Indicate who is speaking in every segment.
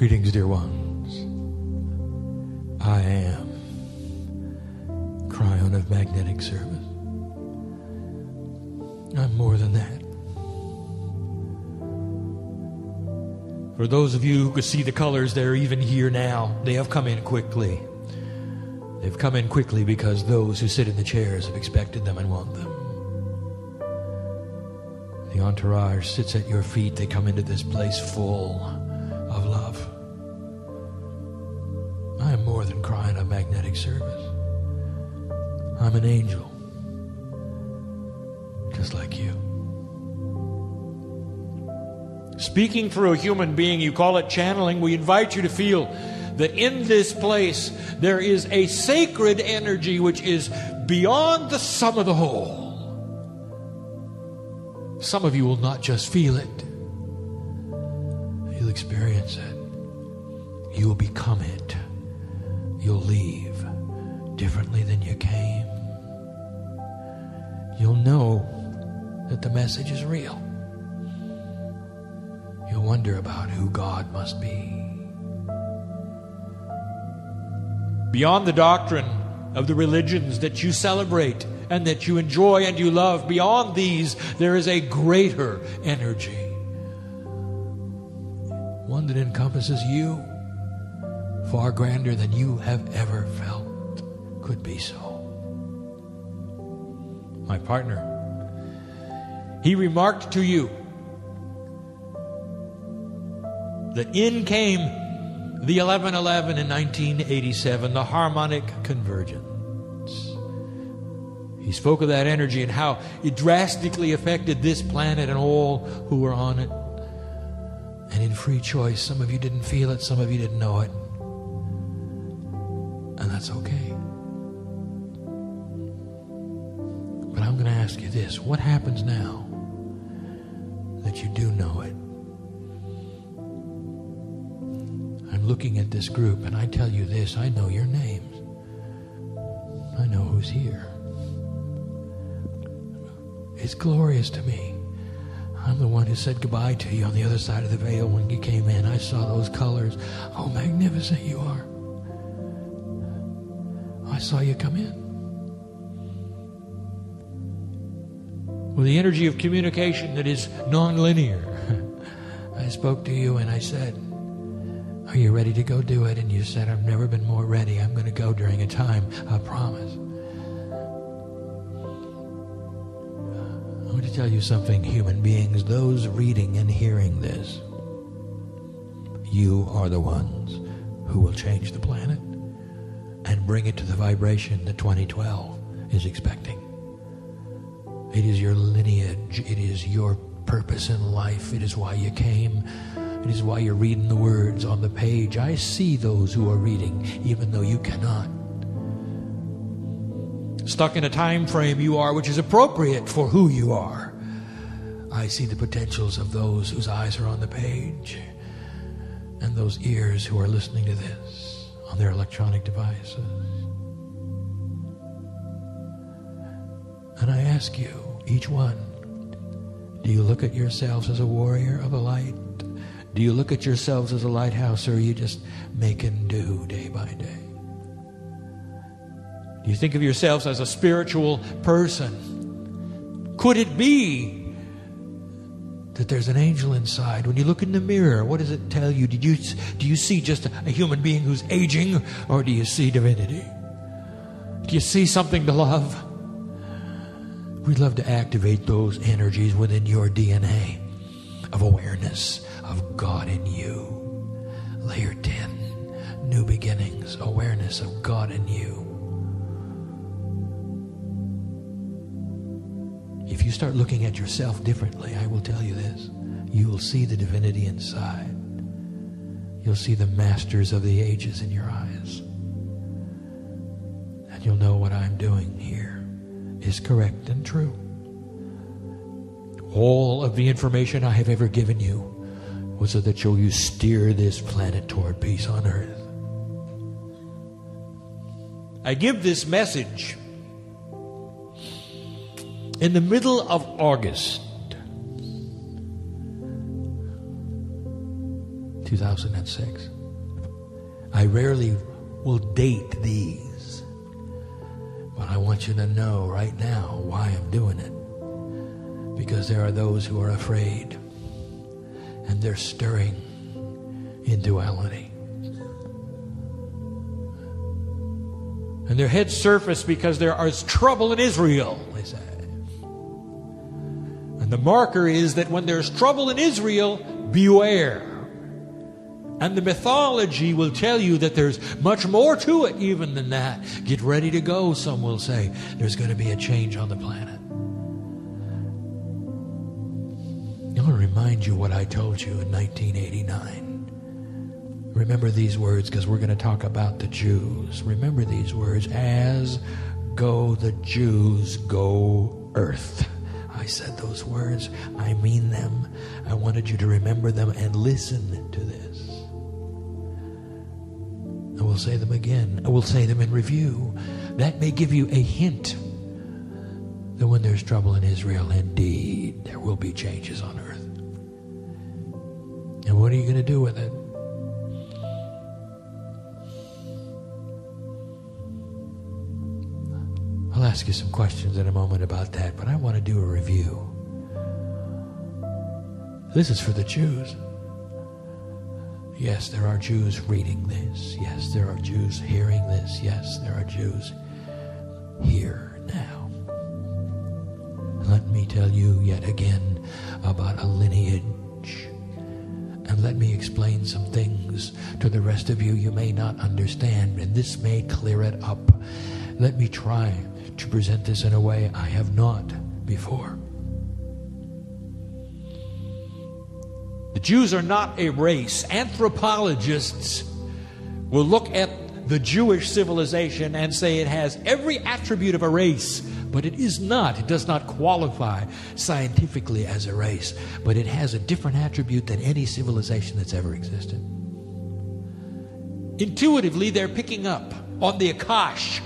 Speaker 1: Greetings, dear ones. I am Kryon of magnetic service. I'm more than that. For those of you who could see the colors that are even here now, they have come in quickly. They've come in quickly because those who sit in the chairs have expected them and want them. The entourage sits at your feet. They come into this place full of love. I am more than Kryon of magnetic service. I'm an angel, just like you. Speaking through a human being, you call it channeling. We invite you to feel that in this place there is a sacred energy which is beyond the sum of the whole. Some of you will not just feel it, you'll experience it. You will become it. You'll leave differently than you came. You'll know that the message is real. You'll wonder about who God must be. Beyond the doctrine of the religions that you celebrate and that you enjoy and you love, beyond these, there is a greater energy. One that encompasses you, far grander than you have ever felt could be so. My partner, he remarked to you that in came the 1111 in 1987, the harmonic convergence. He spoke of that energy and how it drastically affected this planet and all who were on it. And in free choice, some of you didn't feel it, some of you didn't know it. And that's okay. But I'm going to ask you this. What happens now that you do know it? I'm looking at this group and I tell you this. I know your names. I know who's here. It's glorious to me. I'm the one who said goodbye to you on the other side of the veil when you came in. I saw those colors. Oh, magnificent you are. I saw you come in. With the energy of communication that is non-linear, I spoke to you and I said, are you ready to go do it? And you said, I've never been more ready. I'm going to go during a time, I promise. I want to tell you something, human beings, those reading and hearing this, you are the ones who will change the planet and bring it to the vibration that 2012 is expecting. It is your lineage. It is your purpose in life. It is why you came. It is why you're reading the words on the page. I see those who are reading, even though you cannot. Stuck in a time frame you are, which is appropriate for who you are. I see the potentials of those whose eyes are on the page and those ears who are listening to this on their electronic devices. And I ask you, each one, do you look at yourselves as a warrior of the light? Do you look at yourselves as a lighthouse, or are you just making do day by day? Do you think of yourselves as a spiritual person? Could it be that there's an angel inside? When you look in the mirror, what does it tell you? Do you see just a human being who's aging, or do you see divinity? Do you see something to love? We'd love to activate those energies within your DNA of awareness of God in you. Layer 10, new beginnings, awareness of God in you. If you start looking at yourself differently, I will tell you this, you will see the divinity inside. You'll see the masters of the ages in your eyes. And you'll know what I'm doing here is correct and true. All of the information I have ever given you was so that you steer this planet toward peace on earth. I give this message in the middle of August 2006. I rarely will date these, but I want you to know right now why I'm doing it. Because there are those who are afraid, and they're stirring in duality. And their heads surface because there is trouble in Israel, they say. And the marker is that when there's trouble in Israel, beware. And the mythology will tell you that there's much more to it even than that. Get ready to go, some will say. There's going to be a change on the planet. I want to remind you what I told you in 1989. Remember these words, because we're going to talk about the Jews. Remember these words. As go the Jews, go earth. I said those words. I mean them. I wanted you to remember them and listen to this. I will say them again. I will say them in review. That may give you a hint that when there's trouble in Israel, indeed, there will be changes on earth. And what are you going to do with it? I'll ask you some questions in a moment about that, but I want to do a review. This is for the Jews. Yes, there are Jews reading this. Yes, there are Jews hearing this. Yes, there are Jews here now. Let me tell you yet again about a lineage. And let me explain some things to the rest of you may not understand, and this may clear it up. Let me try to present this in a way I have not before. The Jews are not a race. Anthropologists will look at the Jewish civilization and say it has every attribute of a race, but it is not. It does not qualify scientifically as a race, but it has a different attribute than any civilization that's ever existed. Intuitively, they're picking up on the Akash.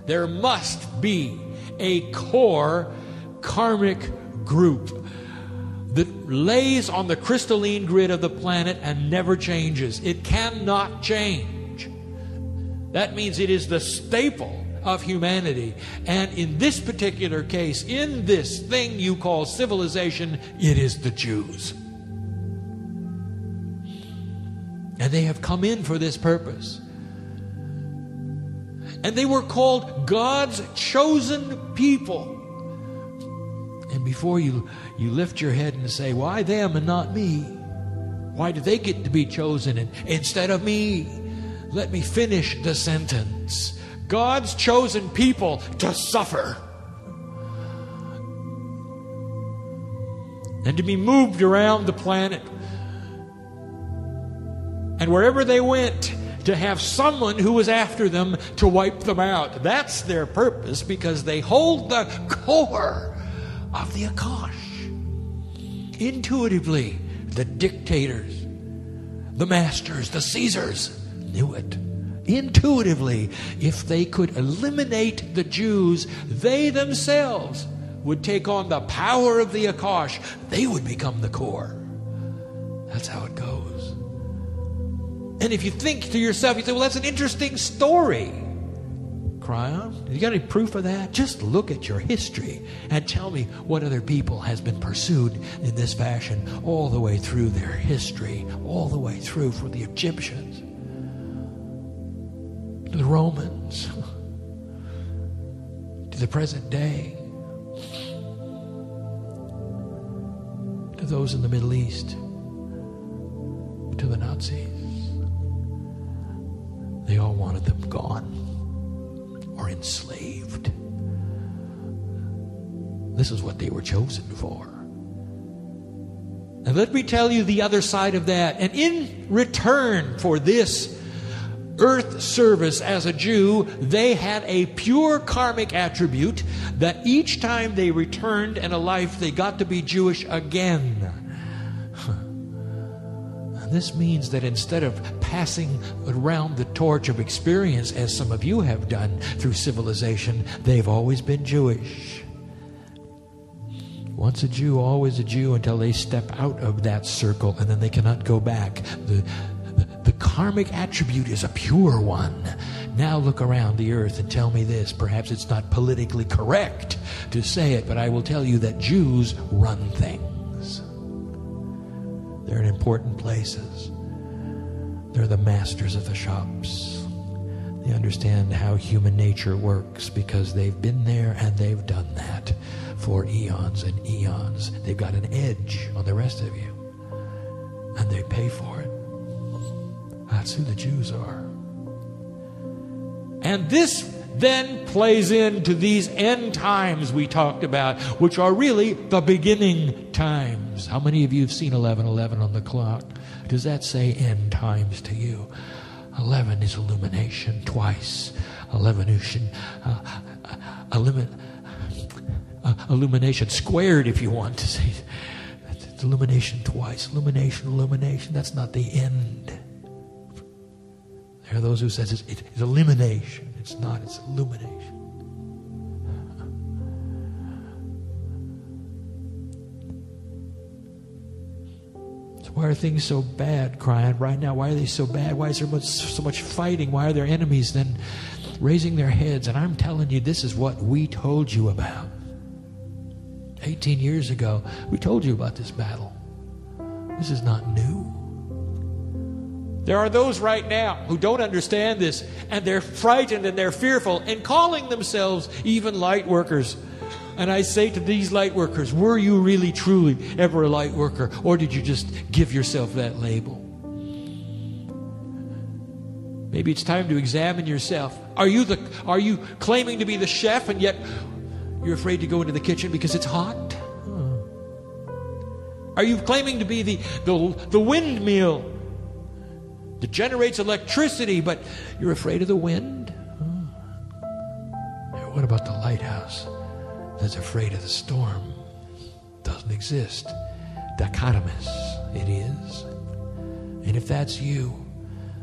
Speaker 1: There must be a core karmic group that lays on the crystalline grid of the planet and never changes. It cannot change. That means it is the staple of humanity. And in this particular case, in this thing you call civilization, it is the Jews. And they have come in for this purpose. And they were called God's chosen people. And before you lift your head and say, why them and not me? Why do they get to be chosen instead of me? Let me finish the sentence. God's chosen people to suffer. And to be moved around the planet. And wherever they went, to have someone who was after them to wipe them out. That's their purpose, because they hold the core of the Akash. Intuitively, the dictators, the masters, the Caesars knew it. Intuitively, if they could eliminate the Jews, they themselves would take on the power of the Akash. They would become the core. That's how it goes. And if you think to yourself, you say, well, that's an interesting story. Kryon, you got any proof of that? Just look at your history and tell me what other people has been pursued in this fashion all the way through their history, all the way through from the Egyptians to the Romans to the present day to those in the Middle East to the Nazis. They all wanted them gone or enslaved. This is what they were chosen for. And let me tell you the other side of that. And in return for this earth service as a Jew, they had a pure karmic attribute that each time they returned in a life, they got to be Jewish again. This means that instead of passing around the torch of experience, as some of you have done through civilization, they've always been Jewish. Once a Jew, always a Jew until they step out of that circle, and then they cannot go back. The karmic attribute is a pure one. Now look around the earth and tell me this. Perhaps it's not politically correct to say it, but I will tell you that Jews run things. They're in important places. They're the masters of the shops. They understand how human nature works because they've been there and they've done that for eons and eons. They've got an edge on the rest of you, and they pay for it. That's who the Jews are. And this then plays into these end times we talked about, which are really the beginning times. How many of you have seen 11:11 on the clock? Does that say end times to you? 11 is illumination twice. Illumination squared, if you want to say. It's illumination twice. Illumination. That's not the end. There are those who says it's elimination. It's not. It's illumination. So why are things so bad, Kryon, right now? Why are they so bad? Why is there so much fighting? Why are their enemies then raising their heads? And I'm telling you, this is what we told you about. 18 years ago, we told you about this battle. This is not new. There are those right now who don't understand this, and they're frightened and they're fearful and calling themselves even light workers. And I say to these light workers, were you really truly ever a light worker, or did you just give yourself that label? Maybe it's time to examine yourself. Are you claiming to be the chef and yet you're afraid to go into the kitchen because it's hot? Are you claiming to be the windmill that generates electricity, but you're afraid of the wind? What about the lighthouse that's afraid of the storm? Doesn't exist. Dichotomous, it is. And if that's you,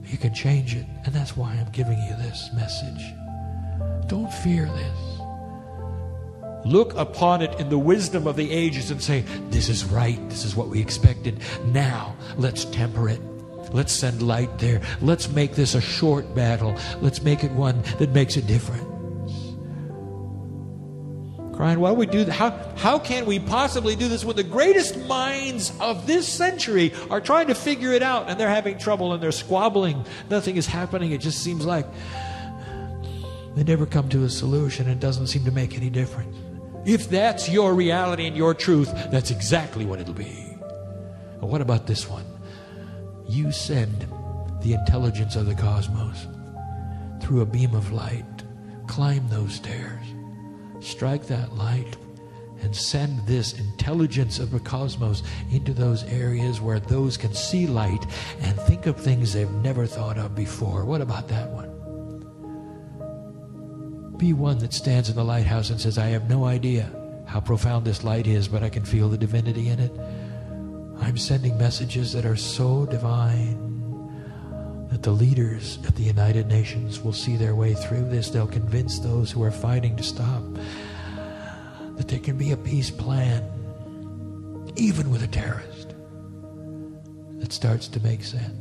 Speaker 1: you can change it. And that's why I'm giving you this message. Don't fear this. Look upon it in the wisdom of the ages and say, this is right. This is what we expected. Now, let's temper it. Let's send light there. Let's make this a short battle. Let's make it one that makes a difference. Kryon, why do we do that? How can we possibly do this when the greatest minds of this century are trying to figure it out and they're having trouble and they're squabbling? Nothing is happening. It just seems like they never come to a solution. It doesn't seem to make any difference. If that's your reality and your truth, that's exactly what it'll be. But what about this one? You send the intelligence of the cosmos through a beam of light. Climb those stairs. Strike that light and send this intelligence of the cosmos into those areas where those can see light and think of things they've never thought of before. What about that one? Be one that stands in the lighthouse and says, I have no idea how profound this light is, but I can feel the divinity in it. I'm sending messages that are so divine that the leaders at the United Nations will see their way through this. They'll convince those who are fighting to stop that there can be a peace plan, even with a terrorist, that starts to make sense.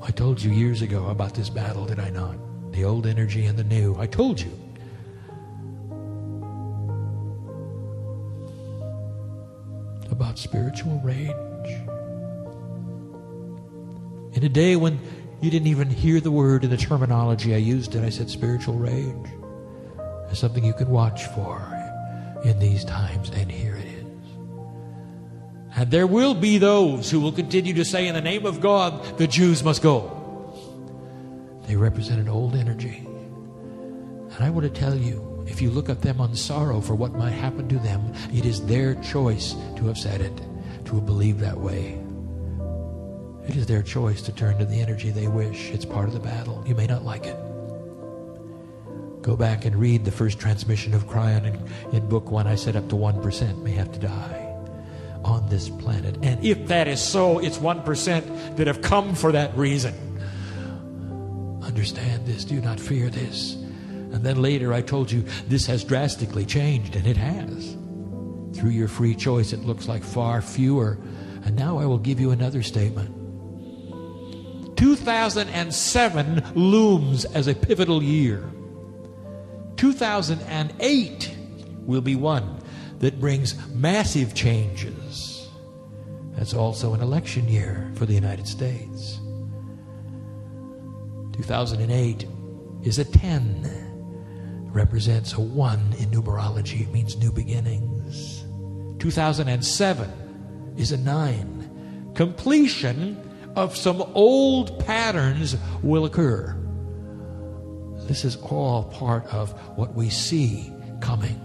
Speaker 1: I told you years ago about this battle, did I not? The old energy and the new. I told you. About spiritual rage. In a day when you didn't even hear the word in the terminology I used it, I said spiritual rage is something you can watch for in these times, and here it is. And there will be those who will continue to say, in the name of God, the Jews must go. They represent an old energy. And I want to tell you, if you look at them on sorrow for what might happen to them, it is their choice to have said it, to have believed that way. It is their choice to turn to the energy they wish. It's part of the battle. You may not like it. Go back and read the first transmission of Kryon in book 1. I said up to 1% may have to die on this planet. And if that is so, it's 1% that have come for that reason. Understand this. Do not fear this. And then later I told you this has drastically changed, and it has. Through your free choice, it looks like far fewer. And now I will give you another statement. 2007 looms as a pivotal year. 2008 will be one that brings massive changes. That's also an election year for the United States. 2008 is a 10. Represents a 1 in numerology. It means new beginnings. 2007 is a 9. Completion of some old patterns will occur. This is all part of what we see coming.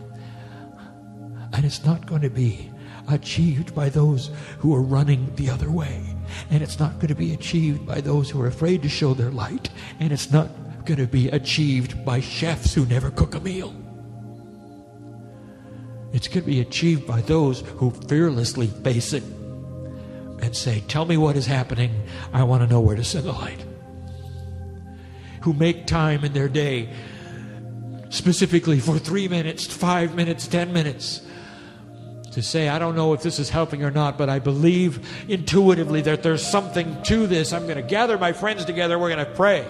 Speaker 1: And it's not going to be achieved by those who are running the other way. And it's not going to be achieved by those who are afraid to show their light. And it's not going to be achieved by chefs who never cook a meal. It's going to be achieved by those who fearlessly face it and say, tell me what is happening. I want to know where to send the light. Who make time in their day specifically for 3 minutes, 5 minutes, 10 minutes to say, I don't know if this is helping or not, but I believe intuitively that there's something to this. I'm going to gather my friends together. We're going to pray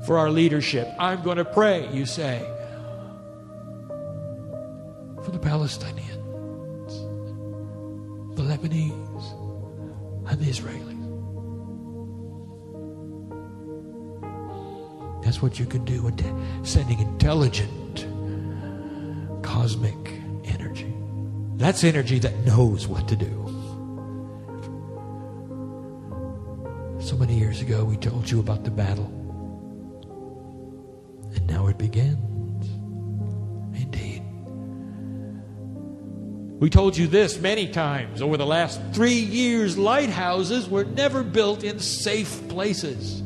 Speaker 1: for our leadership. I'm going to pray, you say, for the Palestinians, the Lebanese, and the Israelis. That's what you can do with sending intelligent cosmic energy. That's energy that knows what to do. So many years ago, we told you about the battle. And now it begins. Indeed. We told you this many times. Over the last 3 years, lighthouses were never built in safe places.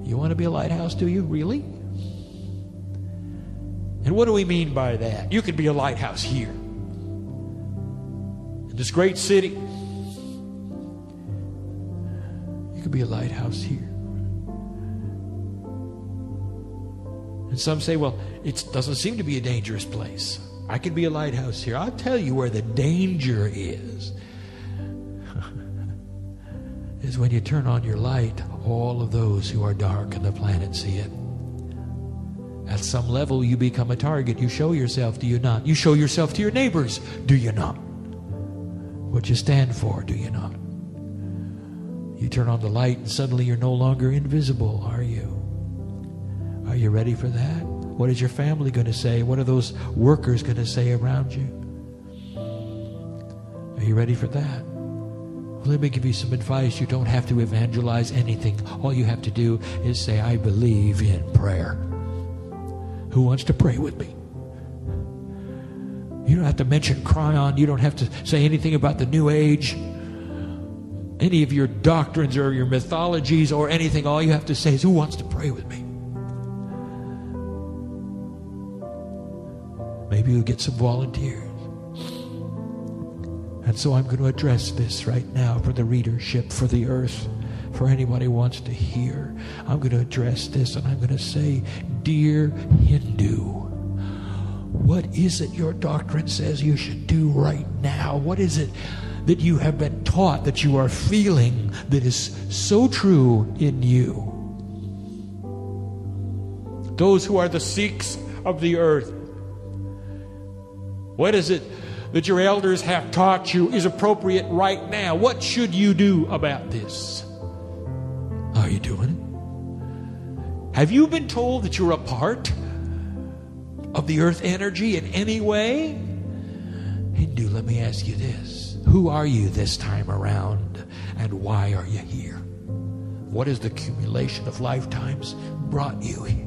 Speaker 1: You want to be a lighthouse, do you? Really? And what do we mean by that? You could be a lighthouse here, in this great city. You could be a lighthouse here. And some say, well, it doesn't seem to be a dangerous place. I could be a lighthouse here. I'll tell you where the danger is. Is when you turn on your light, all of those who are dark on the planet see it. At some level, you become a target. You show yourself, do you not? You show yourself to your neighbors, do you not? What you stand for, do you not? You turn on the light and suddenly you're no longer invisible, are you? Are you ready for that? What is your family going to say? What are those workers going to say around you? Are you ready for that? Well, let me give you some advice. You don't have to evangelize anything. All you have to do is say, I believe in prayer. Who wants to pray with me? You don't have to mention Kryon. You don't have to say anything about the New Age, any of your doctrines or your mythologies or anything. All you have to say is, who wants to pray with me? Maybe you'll get some volunteers. And so I'm going to address this right now for the readership, for the earth, for anybody who wants to hear. I'm going to address this and I'm going to say, dear Hindu, what is it your doctrine says you should do right now? What is it that you have been taught, that you are feeling, that is so true in you? Those who are the Sikhs of the earth, what is it that your elders have taught you is appropriate right now? What should you do about this? Are you doing it? Have you been told that you're a part of the earth energy in any way? Hindu, let me ask you this. Who are you this time around, and why are you here? What has the accumulation of lifetimes brought you here?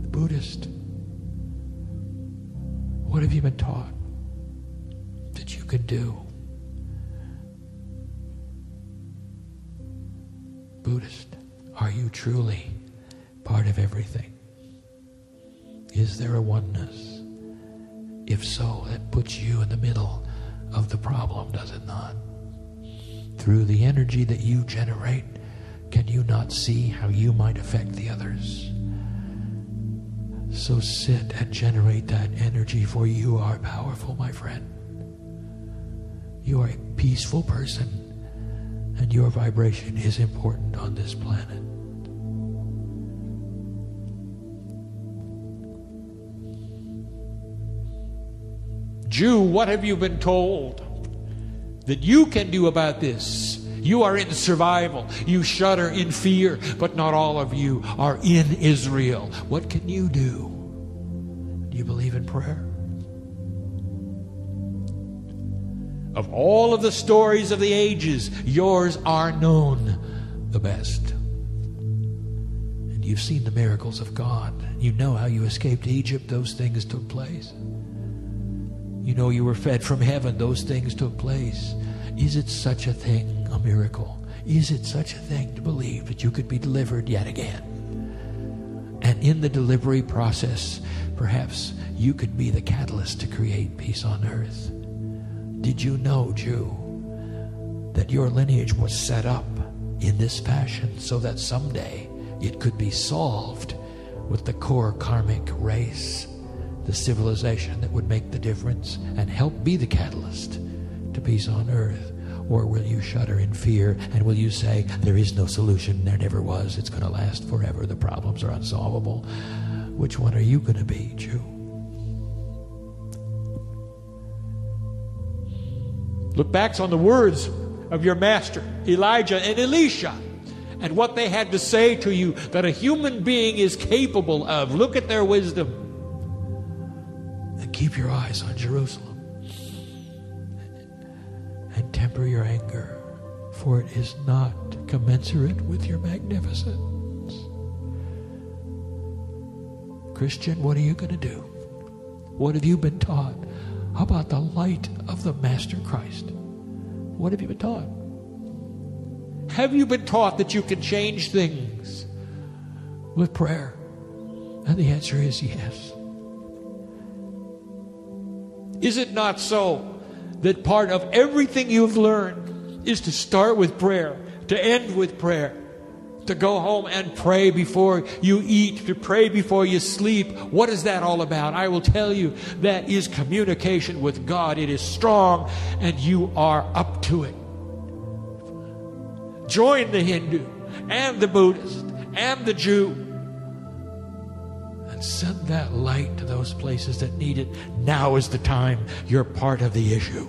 Speaker 1: The Buddhist, what have you been taught that you could do? Buddhist, are you truly part of everything? Is there a oneness? If so, that puts you in the middle of the problem, does it not? Through the energy that you generate, Can you not see how you might affect the others? So sit and generate that energy, for you are powerful, my friend. You are a peaceful person, and your vibration is important on this planet. Jew, what have you been told that you can do about this? You are in survival. You shudder in fear, but not all of you are in Israel. What can you do? Do you believe in prayer? Of all of the stories of the ages, yours are known the best. And you've seen the miracles of God. You know how you escaped Egypt. Those things took place. You know you were fed from heaven. Those things took place. Is it such a thing, a miracle? Is it such a thing to believe that you could be delivered yet again? And in the delivery process, perhaps you could be the catalyst to create peace on earth. Did you know, Jew, that your lineage was set up in this fashion so that someday it could be solved with the core karmic race, the civilization that would make the difference and help be the catalyst to peace on earth? Or will you shudder in fear, and will you say, there is no solution, there never was, it's going to last forever, the problems are unsolvable? Which one are you going to be, Jew? Look back on the words of your master, Elijah and Elisha, and what they had to say to you that a human being is capable of. Look at their wisdom. And keep your eyes on Jerusalem. And temper your anger, for it is not commensurate with your magnificence. Christian, what are you going to do? What have you been taught about the light of the Master Christ? What have you been taught? Have you been taught that you can change things with prayer? And the answer is yes. Is it not so that part of everything you've learned is to start with prayer, to end with prayer, to go home and pray before you eat, to pray before you sleep? What is that all about? I will tell you, that is communication with God. It is strong, and you are up to it. Join the Hindu and the Buddhist and the Jew and send that light to those places that need it. Now is the time. You're part of the issue.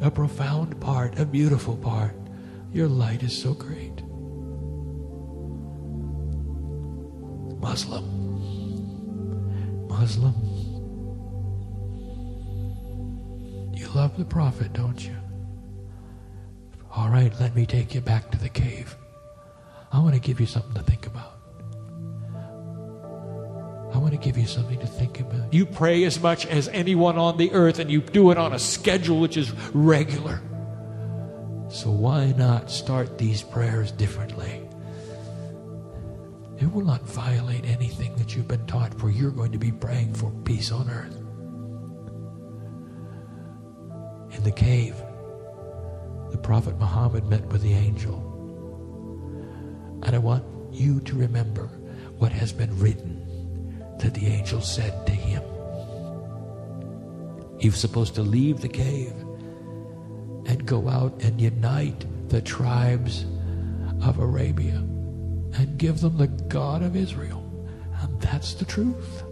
Speaker 1: A profound part, a beautiful part. Your light is so great. Muslim. You love the prophet, don't you? All right, let me take you back to the cave. I want to give you something to think about. I want to give you something to think about. You pray as much as anyone on the earth, and you do it on a schedule which is regular. So why not start these prayers differently? It will not violate anything that you've been taught, for you're going to be praying for peace on earth. In the cave, the Prophet Muhammad met with the angel. And I want you to remember what has been written that the angel said to him. He was supposed to leave the cave and go out and unite the tribes of Arabia and give them the God of Israel. And that's the truth.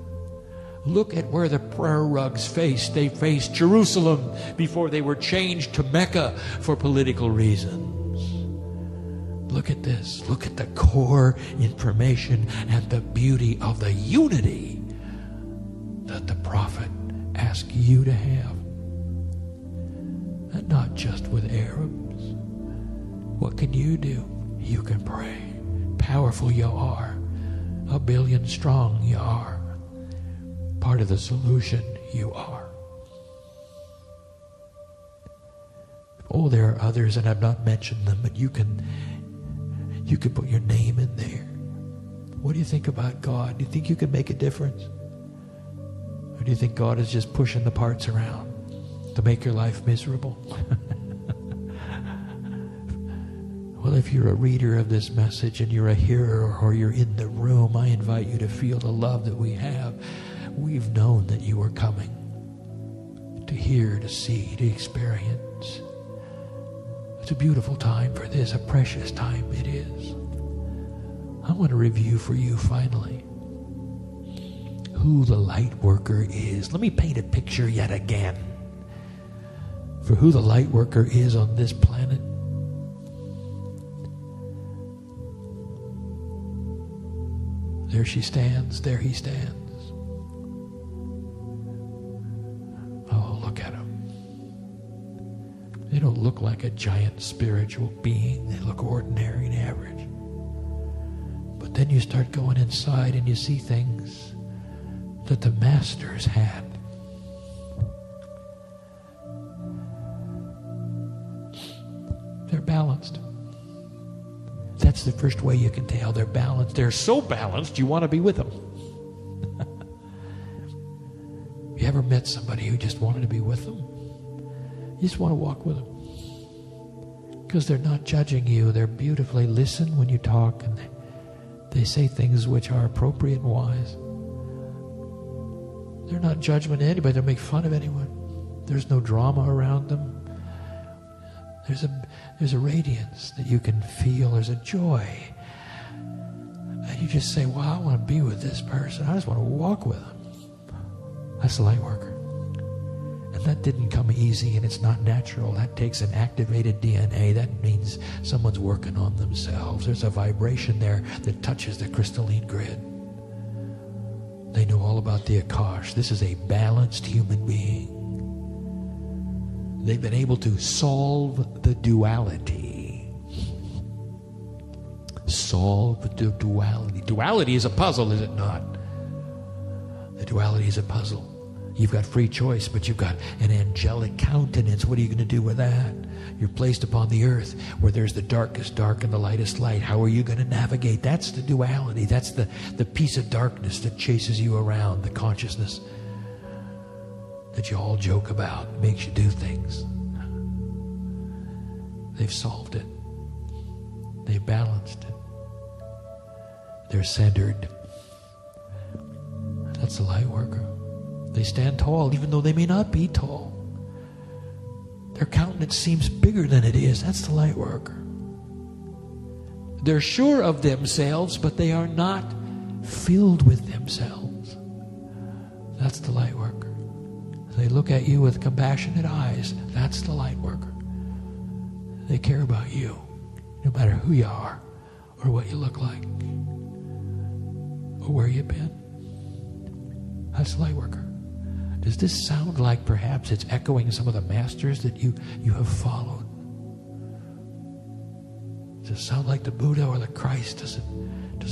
Speaker 1: Look at where the prayer rugs faced. They faced Jerusalem before they were changed to Mecca for political reasons. Look at this. Look at the core information and the beauty of the unity that the prophet asked you to have. And not just with Arabs. What can you do? You can pray. Powerful you are. 1 billion strong you are. Part of the solution you are. Oh, there are others, and I've not mentioned them, but you can put your name in there. What do you think about God? Do you think you can make a difference? Or do you think God is just pushing the parts around to make your life miserable? Well, if you're a reader of this message and you're a hearer or you're in the room, I invite you to feel the love that we have. We've known that you are coming to hear, to see, to experience. It's a beautiful time for this, a precious time it is. I want to review for you finally who the light worker is. Let me paint a picture yet again for who the light worker is on this planet. There she stands, there he stands. Oh, look at them. They don't look like a giant spiritual being. They look ordinary and average. But then you start going inside and you see things that the masters had. They're balanced. That's the first way you can tell they're balanced. They're so balanced, you want to be with them. You ever met somebody who just wanted to be with them? You just want to walk with them. Because they're not judging you. They're beautifully listen when you talk, and they say things which are appropriate and wise. They're not judgment of anybody. They don't make fun of anyone. There's no drama around them. There's a radiance that you can feel. There's a joy. And you just say, wow, I want to be with this person. I just want to walk with them. That's the light worker. And that didn't come easy, and it's not natural. That takes an activated DNA. That means someone's working on themselves. There's a vibration there that touches the crystalline grid. They know all about the Akash. This is a balanced human being. They've been able to solve the duality. Solve the duality. Duality is a puzzle, is it not? The duality is a puzzle. You've got free choice, but you've got an angelic countenance. What are you going to do with that? You're placed upon the earth where there's the darkest dark and the lightest light. How are you going to navigate? That's the duality. That's the piece of darkness that chases you around, the consciousness that you all joke about, makes you do things. They've solved it. They've balanced it. They're centered. That's the light worker. They stand tall even though they may not be tall. Their countenance seems bigger than it is. That's the light worker. They're sure of themselves, but they are not filled with themselves. That's the light worker. They look at you with compassionate eyes. That's the light worker. They care about you, no matter who you are, or what you look like, or where you've been. That's the light worker. Does this sound like perhaps it's echoing some of the masters that you have followed? Does it sound like the Buddha or the Christ? Does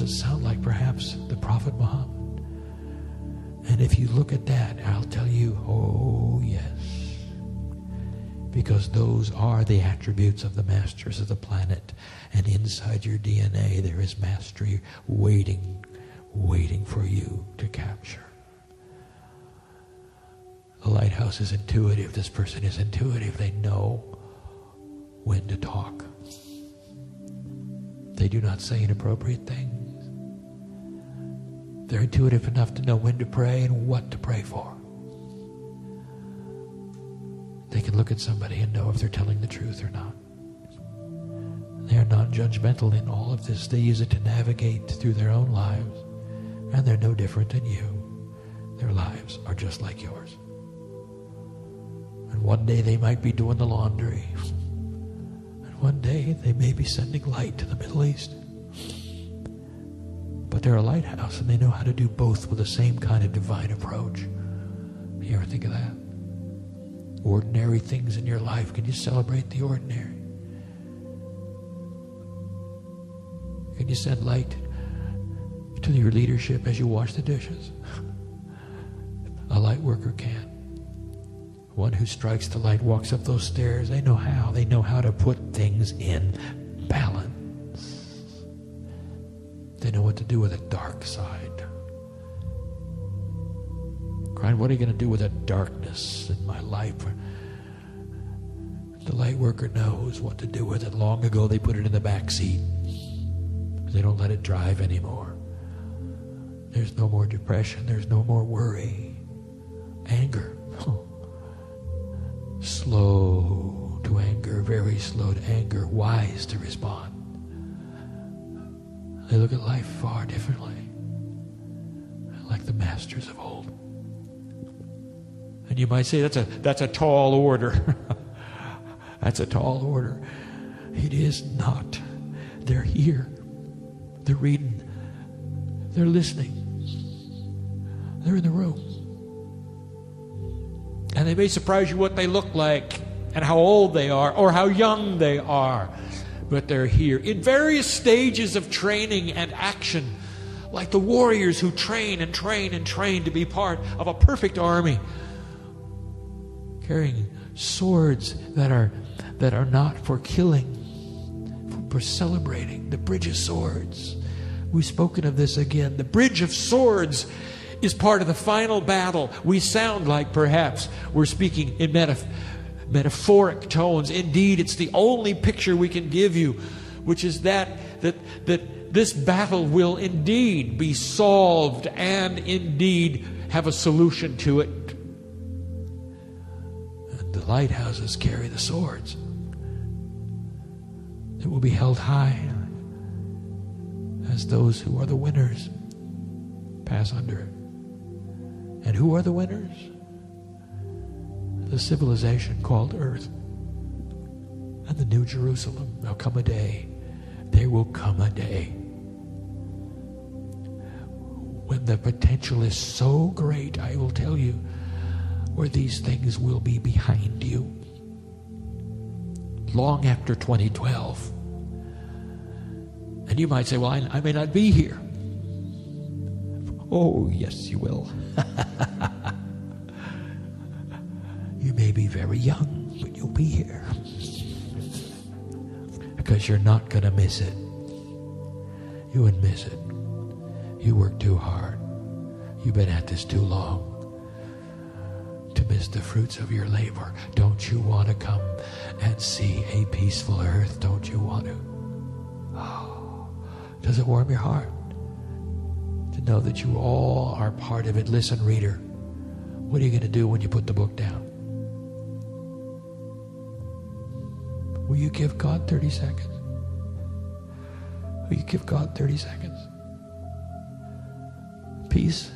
Speaker 1: it sound like perhaps the Prophet Muhammad? And if you look at that, I'll tell you, oh yes. Because those are the attributes of the masters of the planet. And inside your DNA there is mastery waiting for you to capture. The lighthouse is intuitive. This person is intuitive. They know when to talk. They do not say inappropriate things. They're intuitive enough to know when to pray and what to pray for. They can look at somebody and know if they're telling the truth or not. They are non-judgmental in all of this. They use it to navigate through their own lives. And they're no different than you. Their lives are just like yours. And one day they might be doing the laundry. And one day they may be sending light to the Middle East. But they're a lighthouse, and they know how to do both with the same kind of divine approach. You ever think of that? Ordinary things in your life. Can you celebrate the ordinary? Can you send light to your leadership as you wash the dishes? A light worker can. One who strikes the light walks up those stairs. They know how. They know how to put things in balance. They know what to do with the dark side. Kryon, what are you going to do with that darkness in my life? The light worker knows what to do with it. Long ago they put it in the back seat. They don't let it drive anymore. There's no more depression. There's no more worry. Anger. Slow to anger, very slow to anger, wise to respond. They look at life far differently, like the masters of old. And you might say, that's a tall order. That's a tall order. It is not. They're here. They're reading. They're listening. They're in the room. And they may surprise you what they look like and how old they are or how young they are. But they're here in various stages of training and action, like the warriors who train and train and train to be part of a perfect army, carrying swords that are not for killing, for celebrating. The bridge of swords. We've spoken of this again. The bridge of swords is part of the final battle. We sound like perhaps we're speaking in metaphoric tones. Indeed, it's the only picture we can give you, which is that this battle will indeed be solved and indeed have a solution to it. And the lighthouses carry the swords. It will be held high as those who are the winners pass under it. And who are the winners? The civilization called Earth and the New Jerusalem. There'll come a day. There will come a day when the potential is so great, I will tell you, where these things will be behind you. Long after 2012. And you might say, well, I may not be here. Oh, yes, you will. You may be very young, but you'll be here. Because you're not going to miss it. You wouldn't miss it. You work too hard. You've been at this too long to miss the fruits of your labor. Don't you want to come and see a peaceful earth? Don't you want to? Oh, does it warm your heart to know that you all are part of it? Listen, reader, what are you going to do when you put the book down? Will you give God 30 seconds? Will you give God 30 seconds? Peace.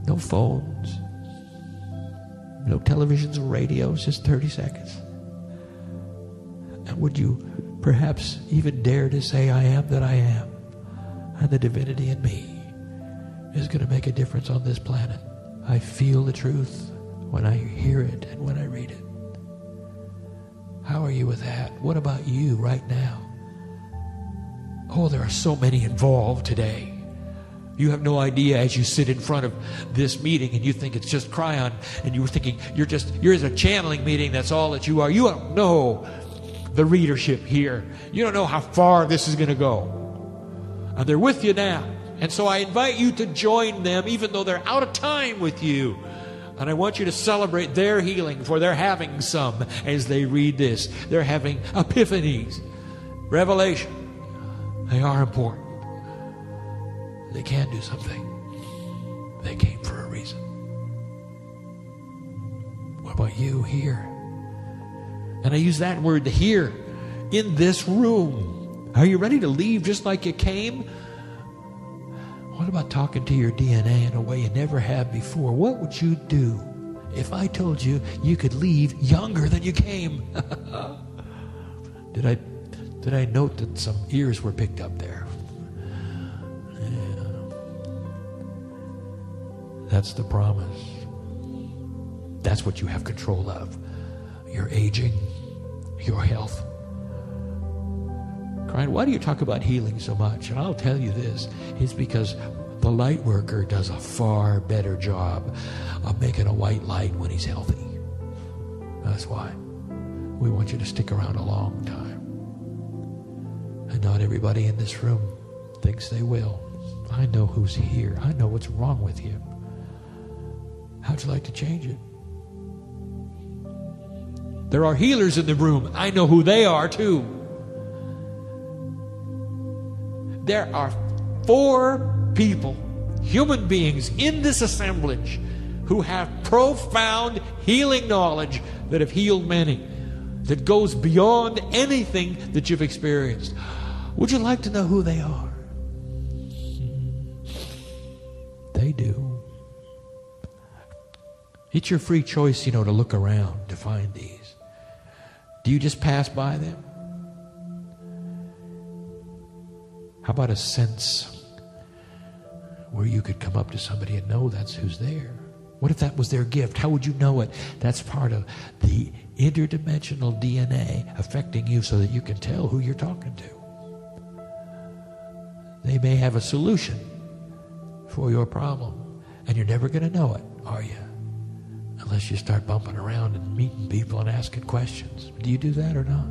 Speaker 1: No phones. No televisions or radios. Just 30 seconds. And would you perhaps even dare to say, I am that I am, and the divinity in me is going to make a difference on this planet. I feel the truth when I hear it and when I read it. How are you with that? What about you right now? Oh, there are so many involved today. You have no idea as you sit in front of this meeting and you think it's just Kryon, and you were thinking you're at a channeling meeting, that's all that you are. You don't know the readership here. You don't know how far this is going to go. And they're with you now. And so I invite you to join them even though they're out of time with you. And I want you to celebrate their healing, for they're having some as they read this. They're having epiphanies, revelation. They are important. They can do something. They came for a reason. What about you here? And I use that word, here, in this room. Are you ready to leave just like you came? What about talking to your DNA in a way you never have before? What would you do if I told you you could leave younger than you came? Did I note that some ears were picked up there? Yeah. That's the promise. That's what you have control of. Your aging, your health. Kryon, why do you talk about healing so much? And I'll tell you this. It's because the light worker does a far better job of making a white light when he's healthy. That's why. We want you to stick around a long time. And not everybody in this room thinks they will. I know who's here. I know what's wrong with you. How'd you like to change it? There are healers in the room. I know who they are too. There are 4 people, human beings in this assemblage who have profound healing knowledge that have healed many, that goes beyond anything that you've experienced. Would you like to know who they are? They do. It's your free choice, to look around to find these. Do you just pass by them? How about a sense where you could come up to somebody and know that's who's there? What if that was their gift? How would you know it? That's part of the interdimensional DNA affecting you so that you can tell who you're talking to. They may have a solution for your problem, and you're never going to know it, are you? Unless you start bumping around and meeting people and asking questions. Do you do that or not?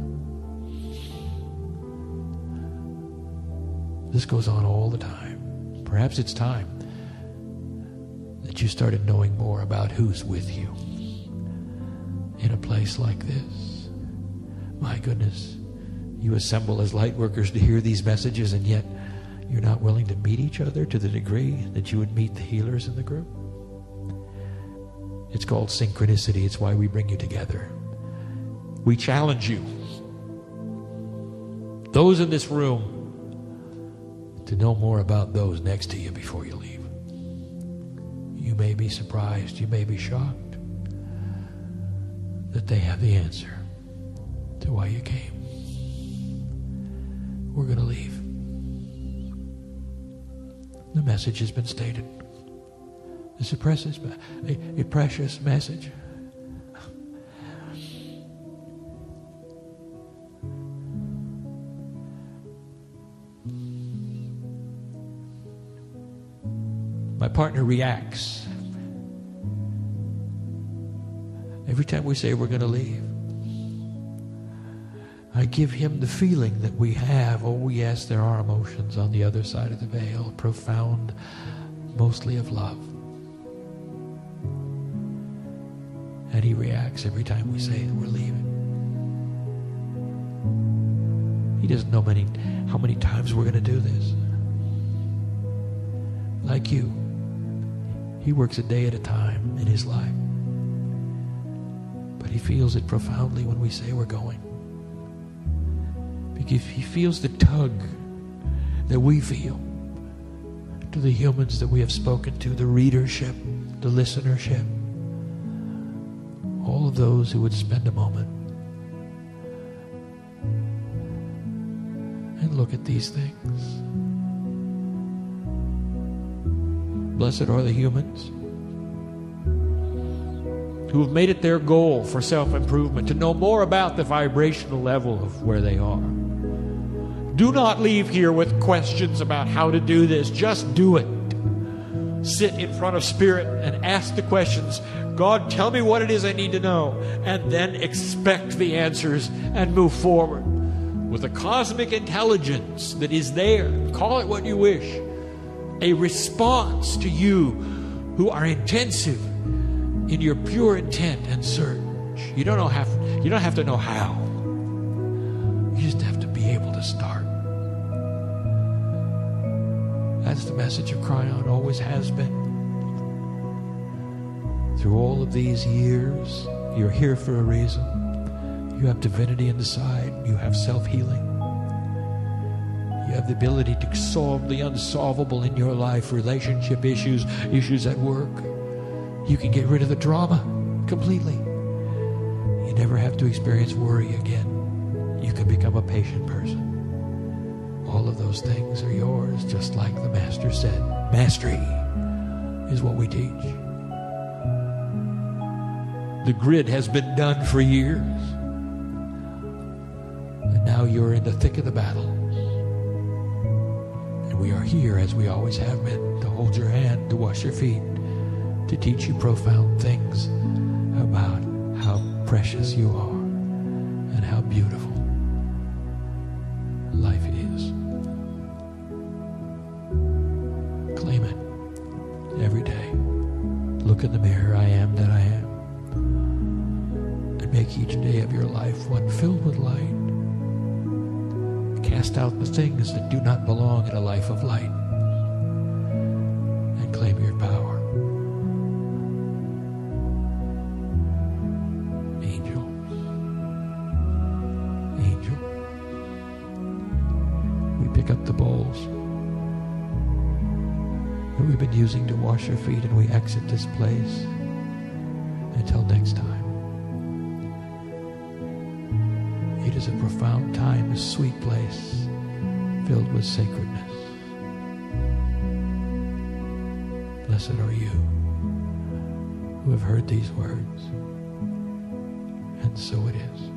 Speaker 1: This goes on all the time. Perhaps it's time that you started knowing more about who's with you in a place like this. My goodness, you assemble as light workers to hear these messages, and yet you're not willing to meet each other to the degree that you would meet the healers in the group. It's called synchronicity. It's why we bring you together. We challenge you, those in this room, to know more about those next to you before you leave. You may be surprised, you may be shocked that they have the answer to why you came. We're going to leave. The message has been stated. It's a precious message. My partner reacts every time we say we're going to leave. I give him the feeling that we have. Oh yes, there are emotions on the other side of the veil, profound, mostly of love. And he reacts every time we say that we're leaving. He doesn't know how many times we're going to do this. Like you, he works a day at a time in his life. But he feels it profoundly when we say we're going. Because he feels the tug that we feel to the humans that we have spoken to, the readership, the listenership, all of those who would spend a moment and look at these things. Blessed are the humans who have made it their goal for self-improvement to know more about the vibrational level of where they are. Do not leave here with questions about how to do this. Just do it. Sit in front of Spirit and ask the questions. God, tell me what it is I need to know. And then expect the answers and move forward with a cosmic intelligence that is there. Call it what you wish. A response to you who are intensive in your pure intent and search. You don't have to know how. You just have to be able to start. That's the message of Kryon, always has been. Through all of these years, you're here for a reason. You have divinity inside. You have self-healing. You have the ability to solve the unsolvable in your life, relationship issues, issues at work. You can get rid of the drama completely. You never have to experience worry again. You can become a patient person. All of those things are yours, just like the Master said. Mastery is what we teach. The grid has been done for years. And now you're in the thick of the battle. And we are here, as we always have been, to hold your hand, to wash your feet, to teach you profound things about how precious you are and how beautiful life is. Claim it every day. Look in the mirror, I am that I am. And make make each day of your life one filled with light. Cast out the things that do not belong in a life of light and claim your power. Angel. We pick up the bowls that we've been using to wash our feet, and we exit this place. Until next time. It is a profound time, a sweet place filled with sacredness. Blessed are you who have heard these words, and so it is.